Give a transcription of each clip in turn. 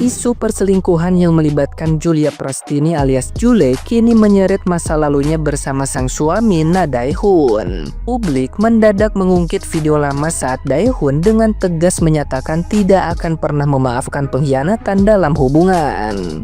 Isu perselingkuhan yang melibatkan Julia Prastini alias Jule kini menyeret masa lalunya bersama sang suami Na Dae-hoon. Publik mendadak mengungkit video lama saat Dae-hoon dengan tegas menyatakan tidak akan pernah memaafkan pengkhianatan dalam hubungan.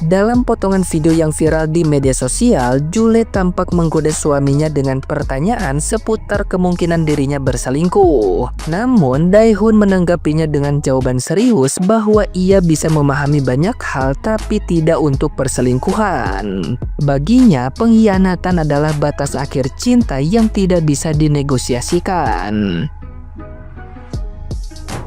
Dalam potongan video yang viral di media sosial, Jule tampak menggoda suaminya dengan pertanyaan seputar kemungkinan dirinya berselingkuh. Namun, Dae-hoon menanggapinya dengan jawaban serius bahwa ia bisa memahami banyak hal tapi tidak untuk perselingkuhan. Baginya, pengkhianatan adalah batas akhir cinta yang tidak bisa dinegosiasikan.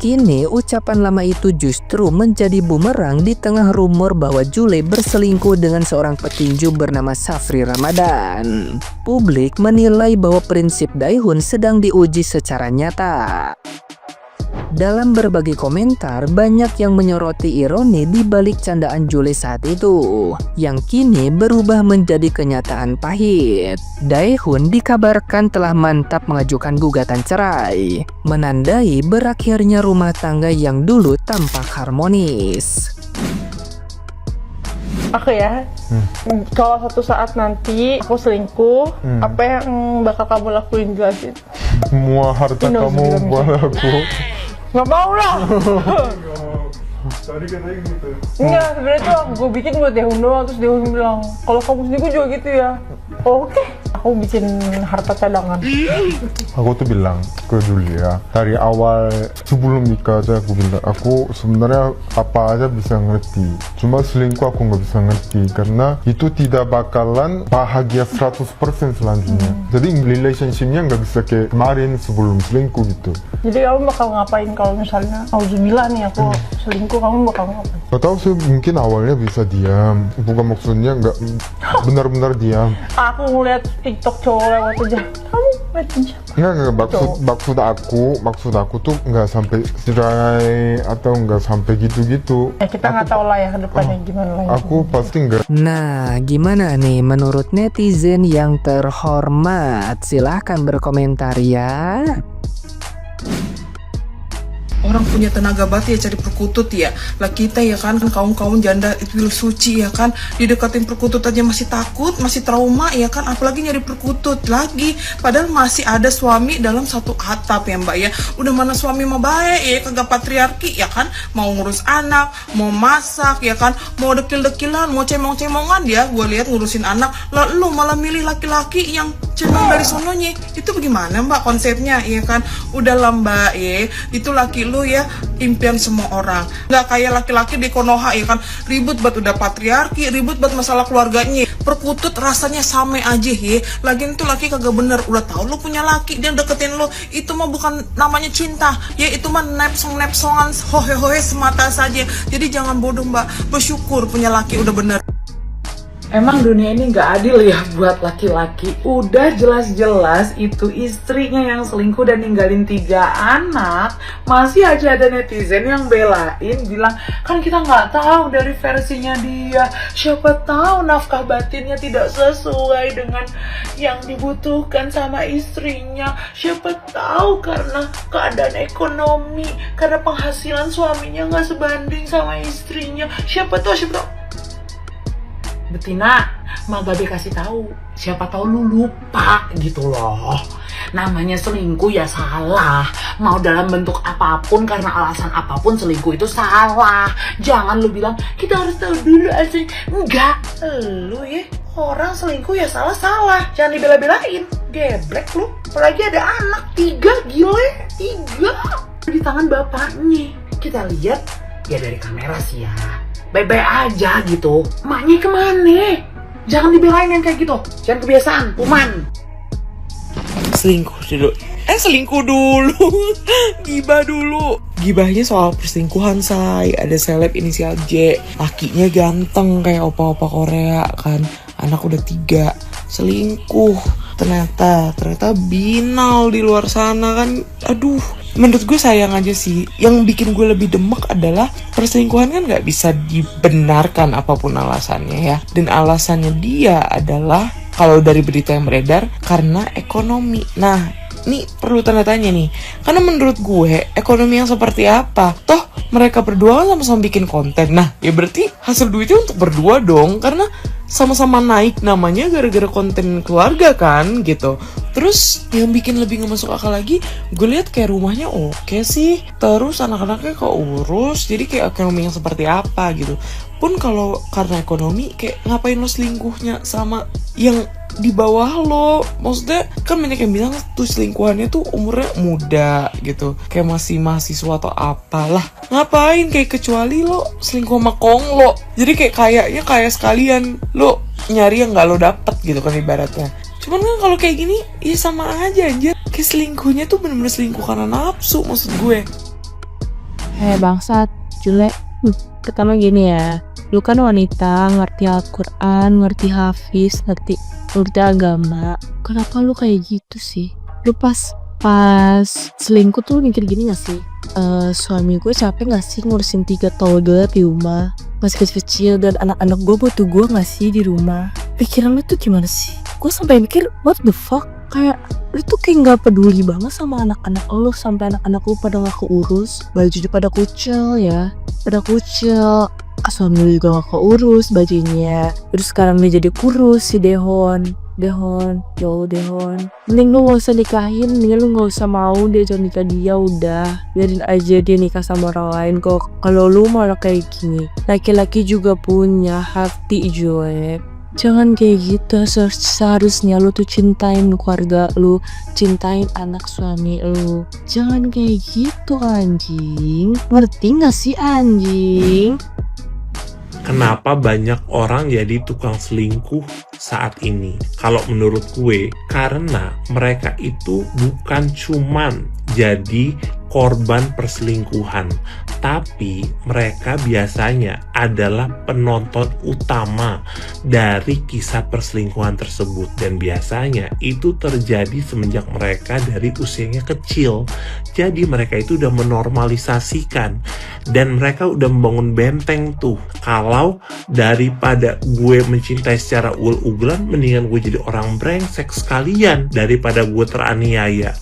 Kini, ucapan lama itu justru menjadi bumerang di tengah rumor bahwa Jule berselingkuh dengan seorang petinju bernama Safri Ramadan. Publik menilai bahwa prinsip Dae-hoon sedang diuji secara nyata. Dalam berbagai komentar, banyak yang menyoroti ironi di balik candaan Jule saat itu, yang kini berubah menjadi kenyataan pahit. Dae-hoon dikabarkan telah mantap mengajukan gugatan cerai, menandai berakhirnya rumah tangga yang dulu tampak harmonis. Aku ya, kalau suatu saat nanti aku selingkuh, apa yang bakal kamu lakuin, jelasin? Semua harta kamu buat aku. Nggak mau lah. Tadi katanya gitu. Enggak, sebenarnya tuh gue bikin buat Dae-hoon doang, terus Dae-hoon bilang, kalau kamu selingkuh juga gitu ya. Oke. Aku bikin harta cadangan. Aku tuh bilang ke Julia dari awal sebelum nikah aja, aku bilang aku sebenarnya apa aja bisa ngerti, cuma selingkuh aku nggak bisa ngerti karena itu tidak bakalan bahagia 100% selanjutnya. Jadi relationshipnya nggak bisa kayak kemarin sebelum selingkuh gitu. Jadi kamu bakal ngapain kalau misalnya auzubillah nih aku selingkuh, kamu bakal ngapain? Gak tau sih, mungkin awalnya bisa diam, bukan maksudnya nggak benar-benar diam. Aku ngeliat TikTok cowok lewat aja, kamu ngeliatin siapa? Nggak, maksud aku tuh nggak sampai cerai atau nggak sampai gitu-gitu. Ya kita nggak tahu lah ya ke depannya gimana lah. Aku pasti nggak. Nah, gimana nih menurut netizen yang terhormat? Silahkan berkomentar ya. Orang punya tenaga banget ya cari perkutut ya. Lah kita ya kan kaum janda itu suci ya kan, didekatin perkutut aja masih takut, masih trauma ya kan, apalagi nyari perkutut lagi. Padahal masih ada suami dalam satu atap ya Mbak ya. Udah mana suami mah baik ya, kagak patriarki ya kan, mau ngurus anak, mau masak ya kan, mau dekil-dekilan, mau cemong-cemongan dia. Gua lihat ngurusin anak, lah lu malah milih laki-laki yang cemong dari sononya. Itu bagaimana Mbak konsepnya ya kan? Udahlah Mbak ya, itu laki lu ya impian semua orang, nggak kayak laki-laki di Konoha ya kan, ribut banget udah patriarki, ribut banget masalah keluarganya. Perkutut rasanya sama aja ya. Lagian tuh laki kagak bener, udah tahu lu punya laki dia deketin lu, itu mah bukan namanya cinta ya, itu mah nepsongan hohe-hohe semata saja. Jadi jangan bodoh Mbak, bersyukur punya laki udah bener. Emang dunia ini nggak adil ya buat laki-laki. Udah jelas-jelas itu istrinya yang selingkuh dan ninggalin 3 anak, masih aja ada netizen yang belain, bilang kan kita nggak tahu dari versinya dia, siapa tahu nafkah batinnya tidak sesuai dengan yang dibutuhkan sama istrinya, siapa tahu karena keadaan ekonomi, karena penghasilan suaminya nggak sebanding sama istrinya, siapa tahu. Betina, Mak Babe kasih tahu, siapa tahu lu lupa gitu loh. Namanya selingkuh ya salah, mau dalam bentuk apapun, karena alasan apapun selingkuh itu salah. Jangan lu bilang kita harus tahu dulu asli. Enggak, lu ya orang selingkuh ya salah, jangan dibela-belain. Geblek lu, apalagi ada anak 3, gile 3 di tangan bapaknya. Kita lihat ya dari kamera sih ya baik-baik aja gitu. Emaknya kemana? Jangan dibelain yang kayak gitu. Jangan kebiasaan, kuman. Selingkuh dulu. Gibah dulu. Gibahnya soal perselingkuhan, say. Ada seleb inisial J, lakinya ganteng kayak opa-opa Korea kan. Anak udah 3, selingkuh. Ternyata binal di luar sana kan. Aduh, menurut gue sayang aja sih. Yang bikin gue lebih demek adalah perselingkuhan kan gak bisa dibenarkan apapun alasannya ya. Dan alasannya dia adalah, kalau dari berita yang beredar, karena ekonomi. Nah, ini perlu tanda tanya nih, karena menurut gue ekonomi yang seperti apa? Toh mereka berdua kan sama-sama bikin konten. Nah, ya berarti hasil duitnya untuk berdua dong, karena sama-sama naik namanya gara-gara konten keluarga kan gitu. Terus yang bikin lebih gak masuk akal lagi, gue lihat kayak rumahnya oke sih, terus anak-anaknya keurus, jadi kayak ekonomi yang seperti apa gitu. Pun kalau karena ekonomi, kayak ngapain lo selingkuhnya sama yang di bawah lo? Maksudnya kan banyak yang bilang tuh selingkuhannya tuh umurnya muda gitu, kayak masih mahasiswa atau apalah. Ngapain, kayak kecuali lo selingkuh sama konglo, jadi kayaknya sekalian lo nyari yang nggak lo dapet gitu kan ibaratnya. Cuman kan kalau kayak gini ya sama aja anjir, kayak selingkuhnya tuh bener-bener selingkuh karena nafsu maksud gue. Bangsat, Jule. Pertama gini ya, lu kan wanita, ngerti Al-Quran, ngerti Hafiz, ngerti agama. Kenapa lu kayak gitu sih? Lu pas selingkuh tuh mikir gini gak sih? Suami gue capek gak sih ngurusin 3 toddler di rumah? Masih kecil dan anak-anak gue butuh gue gak sih di rumah? Pikiran lu tuh gimana sih? Gue sampai mikir, what the fuck? Kayak lu tuh kayak gak peduli banget sama anak-anak lu, sampai anak-anak lu pada gak keurus, bajunya pada kucel ya, suami lu juga gak keurus bajunya. Terus sekarang dia jadi kurus si Dehon. Mending lu gak usah nikahin, mending lu gak usah mau dia jangan nikah dia, udah biarin aja dia nikah sama orang lain kok. Kalau lu malah kayak gini, laki-laki juga punya hati jelek. Jangan kayak gitu, seharusnya lu tuh cintain keluarga lu, cintain anak suami lu. Jangan kayak gitu anjing, ngerti gak sih anjing? Kenapa banyak orang jadi tukang selingkuh saat ini? Kalau menurut gue, karena mereka itu bukan cuman jadi korban perselingkuhan, tapi mereka biasanya adalah penonton utama dari kisah perselingkuhan tersebut, dan biasanya itu terjadi semenjak mereka dari usianya kecil. Jadi mereka itu udah menormalisasikan dan mereka udah membangun benteng tuh. Kalau daripada gue mencintai secara ugal-ugalan, mendingan gue jadi orang brengsek sekalian daripada gue teraniaya.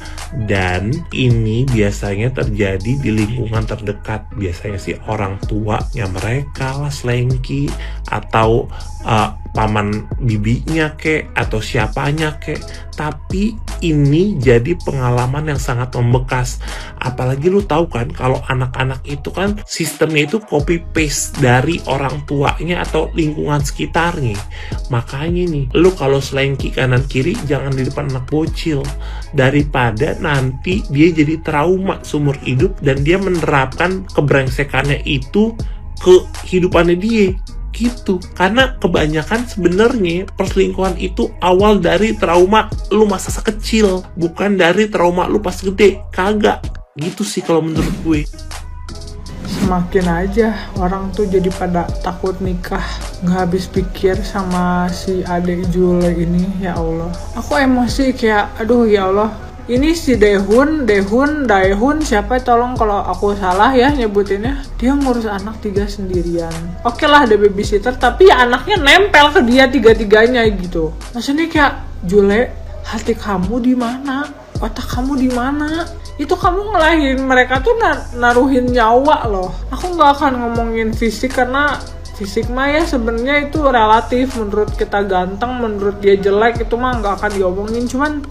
Dan ini biasanya terjadi di lingkungan terdekat, biasanya sih orang tuanya mereka lah selengki, atau paman bibinya kek, atau siapanya kek. Tapi ini jadi pengalaman yang sangat membekas. Apalagi lu tahu kan, kalau anak-anak itu kan sistemnya itu copy paste dari orang tuanya atau lingkungan sekitarnya. Makanya nih, lu kalau selengki kanan kiri jangan di depan anak bocil, daripada nanti dia jadi trauma seumur hidup dan dia menerapkan kebrengsekannya itu ke hidupannya dia gitu. Karena kebanyakan sebenarnya perselingkuhan itu awal dari trauma lu masa kecil, bukan dari trauma lu pas gede. Kagak gitu sih kalau menurut gue. Semakin aja orang tuh jadi pada takut nikah, nggak habis pikir sama si adik Jule ini. Ya Allah, aku emosi kayak aduh ya Allah. Ini si Daehun, siapa tolong kalau aku salah ya nyebutinnya. Dia ngurus anak 3 sendirian. Oke lah ada babysitter, tapi ya anaknya nempel ke dia 3-3-nya gitu. Maksudnya kayak, Jule, hati kamu di mana? Otak kamu di mana? Itu kamu ngelahirin mereka tuh naruhin nyawa loh. Aku nggak akan ngomongin fisik karena fisik mah ya sebenarnya itu relatif. Menurut kita ganteng, menurut dia jelek, itu mah nggak akan diomongin. Cuman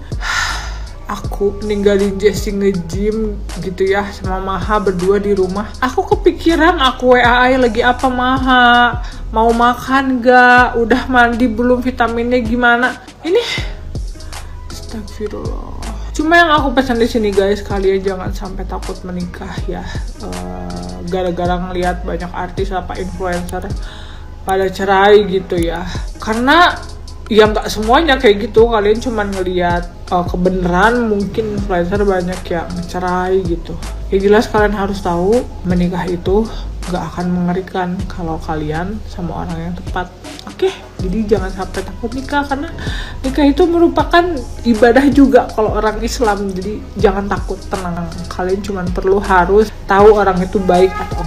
aku ninggalin Jessie nge-gym gitu ya sama Maha berdua di rumah. Aku kepikiran aku WA lagi apa Maha, mau makan gak, udah mandi belum, vitaminnya gimana. Ini astagfirullah. Cuma yang aku pesan di sini guys, kalian jangan sampai takut menikah ya. Gara-gara ngelihat banyak artis apa influencer pada cerai gitu ya. Karena ya nggak semuanya kayak gitu, kalian cuma ngelihat kebenaran, mungkin influencer banyak yang cerai gitu. Ya jelas kalian harus tahu menikah itu nggak akan mengerikan kalau kalian sama orang yang tepat. Oke, jadi jangan sampai takut nikah, karena nikah itu merupakan ibadah juga kalau orang Islam. Jadi jangan takut, tenang. Kalian cuma perlu harus tahu orang itu baik atau